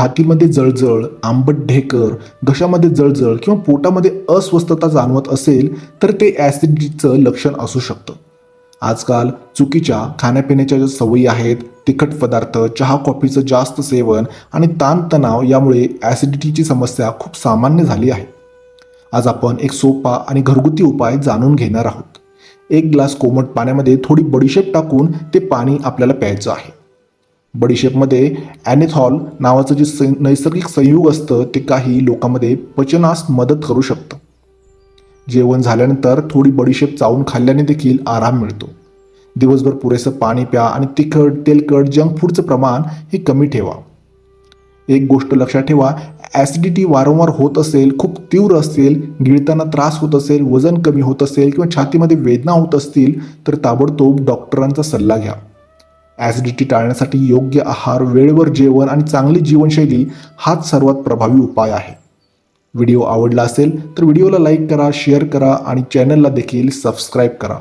छातीमध्ये जळजळ, आंबट ढेकर, घशामध्ये जळजळ किंवा पोटामध्ये अस्वस्थता जाणवत असेल तर ते ॲसिडिटीचं लक्षण असू शकतं. आजकाल चुकीच्या खाण्यापिण्याच्या ज्या सवयी आहेत, तिखट पदार्थ, चहा कॉफीचं जास्त सेवन आणि ताणतणाव यामुळे ॲसिडिटीची समस्या खूप सामान्य झाली आहे. आज आपण एक सोपा आणि घरगुती उपाय जाणून घेणार आहोत. एक ग्लास कोमट पाण्यामध्ये थोडी बडीशेप टाकून ते पाणी आपल्याला प्यायचं आहे. बडीशेपमध्ये ॲनेथॉल नावाचं जे नैसर्गिक संयुग असतं ते काही लोकांमध्ये पचनास मदत करू शकतं. जेवण झाल्यानंतर थोडी बडीशेप चावून खाल्ल्याने देखील आराम मिळतो. दिवसभर पुरेसं पाणी प्या आणि तिखट, तेलकट, जंक फूडचं प्रमाण हे कमी ठेवा. एक गोष्ट लक्षात ठेवा, ॲसिडिटी वारंवार होत असेल, खूप तीव्र असेल, गिळताना त्रास होत असेल, वजन कमी होत असेल किंवा छातीमध्ये वेदना होत असतील तर ताबडतोब डॉक्टरांचा सल्ला घ्या. ॲसिडिटी टाळण्यासाठी योग्य आहार, वेळेवर जेवण आणि चांगली जीवनशैली हाच सर्वात प्रभावी उपाय आहे. व्हिडिओ आवडला असेल तर व्हिडिओला लाईक करा, शेअर करा आणि चॅनलला देखील सबस्क्राईब करा.